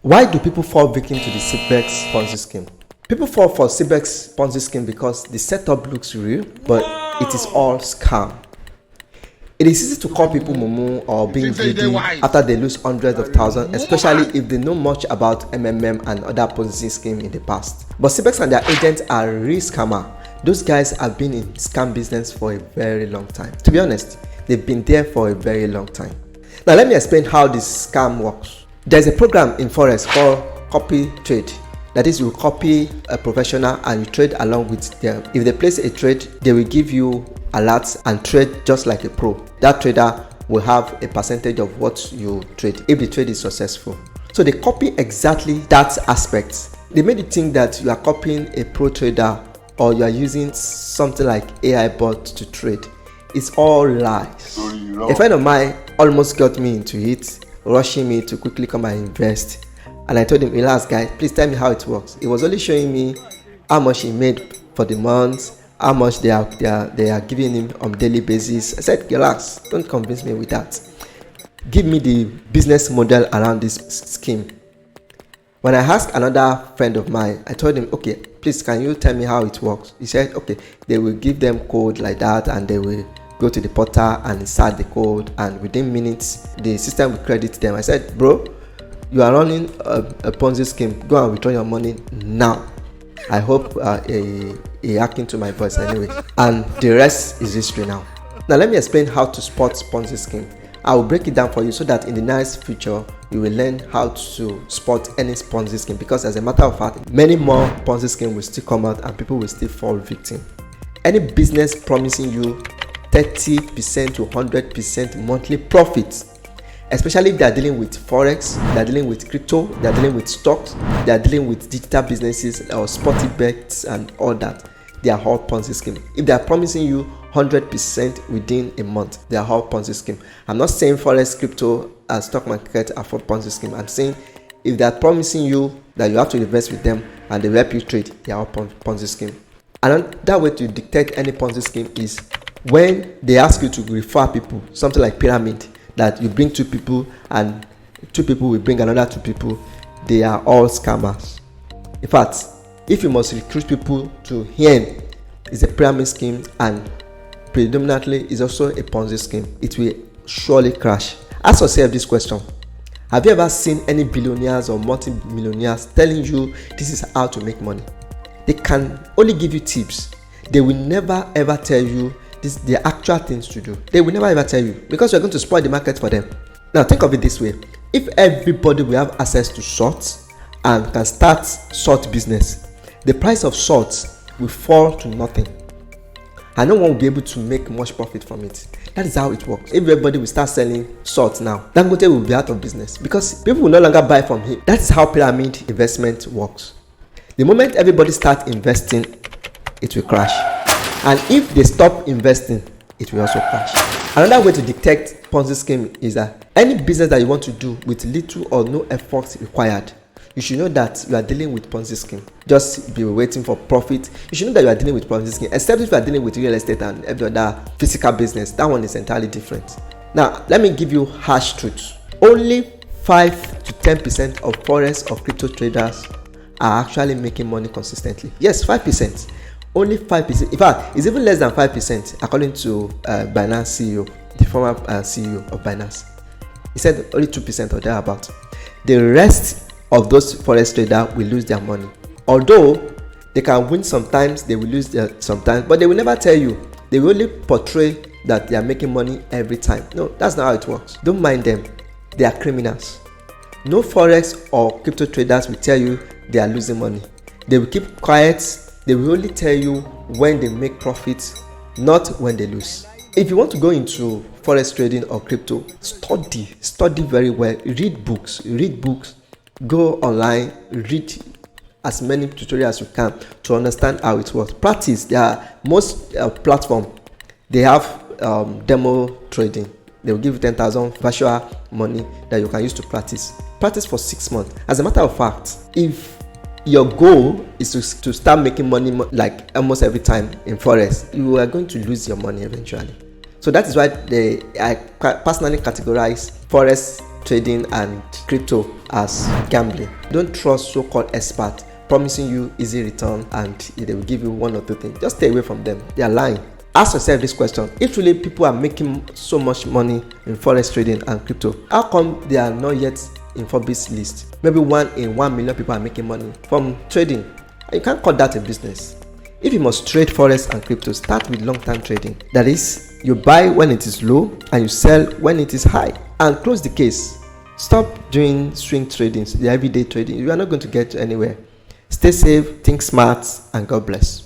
Why do people fall victim to the CBEX Ponzi scheme? People fall for CBEX Ponzi scheme because the setup looks real, but it is all scam. It is easy to call people mumu or being greedy after they lose hundreds of thousands, especially if they know much about MMM and other Ponzi scheme in the past. But CBEX and their agents are real scammer. Those guys have been in scam business for a very long time. To be honest, they've been there for a very long time. Now let me explain how this scam works. There's a program in Forex called copy trade. That is, you copy a professional and you trade along with them. If they place a trade, they will give you alerts and trade just like a pro. That trader will have a percentage of what you trade if the trade is successful. So they copy exactly that aspect. They made you think that you are copying a pro trader or you are using something like AI bot to trade. It's all lies. A friend of mine almost got me into it, rushing me to quickly come and invest, and I told him, relax guy, please tell me how it works. He was only showing me how much he made for the month, how much they are giving him on daily basis. I said, relax, don't convince me with that, give me the business model around this scheme. When I asked another friend of mine, I told him, okay, please can you tell me how it works? He said, okay, they will give them code like that and they will go to the portal and insert the code, and within minutes the system will credit them. I said, bro, you are running a Ponzi scheme, go and withdraw your money now. I hope a hacking to my voice anyway, and the rest is history now. Now let me explain how to spot Ponzi scheme. I will break it down for you so that in the next future you will learn how to spot any Ponzi scheme, because as a matter of fact, many more Ponzi scheme will still come out and people will still fall victim. Any business promising you 30% to 100% monthly profits, especially if they are dealing with Forex, they are dealing with crypto, they are dealing with stocks, they are dealing with digital businesses or sporty bets and all that, they are all Ponzi scheme. If they are promising you 100% within a month, they are all Ponzi scheme. I'm not saying Forex, crypto and stock market are for Ponzi scheme. I'm saying if they are promising you that you have to invest with them and they will help you trade, they are all Ponzi scheme. Another way to detect any Ponzi scheme is when they ask you to refer people, something like pyramid, that you bring 2 people and 2 people will bring another 2 people, they are all scammers. In fact, if you must recruit people to earn, it's a pyramid scheme and predominantly is also a Ponzi scheme. It will surely crash. Ask yourself this question: have you ever seen any billionaires or multi-millionaires telling you this is how to make money? They can only give you tips. They will never ever tell you this the actual things to do. They will never ever tell you, because you're going to spoil the market for them. Now think of it this way: if everybody will have access to salt and can start salt business, the price of salt will fall to nothing and no one will be able to make much profit from it. That is how it works. If everybody will start selling salt now, Dangote will be out of business because people will no longer buy from him. That is how pyramid investment works. The moment everybody starts investing, it will crash. And if they stop investing, it will also crash. Another way to detect Ponzi scheme is that any business that you want to do with little or no effort required, you should know that you are dealing with Ponzi scheme. Just be waiting for profit. You should know that you are dealing with Ponzi scheme, except if you are dealing with real estate and every other physical business. That one is entirely different. Now, let me give you harsh truth. Only 5 to 10% of Forex or crypto traders are actually making money consistently. Yes, 5%. Only 5%. In fact, it's even less than 5% according to Binance CEO, the former CEO of Binance. He said only 2% or thereabout. The rest of those Forex traders will lose their money. Although they can win sometimes, they will lose sometimes, but they will never tell you. They will only portray that they are making money every time. No, that's not how it works. Don't mind them. They are criminals. No Forex or crypto traders will tell you they are losing money. They will keep quiet. They will only tell you when they make profits, not when they lose. If you want to go into Forex trading or crypto, study very well. Read books, go online, read as many tutorials as you can to understand how it works. Practice. There are most platforms, they have demo trading. They will give you 10,000 virtual money that you can use to practice for 6 months. As a matter of fact, if your goal is to start making money like almost every time in Forex, you are going to lose your money eventually. So that is why I personally categorize Forex trading and crypto as gambling. Don't trust so-called experts promising you easy return and they will give you one or two things. Just stay away from them. They are lying. Ask yourself this question: if really people are making so much money in forex trading and crypto, how come they are not yet in Forbes list? Maybe 1 in 1 million people are making money from trading. You can't call that a business. If you must trade forex and crypto, start with long-term trading. That is, you buy when it is low and you sell when it is high, and close the case. Stop doing swing trading, the everyday trading. You are not going to get anywhere. Stay safe, think smart, and God bless.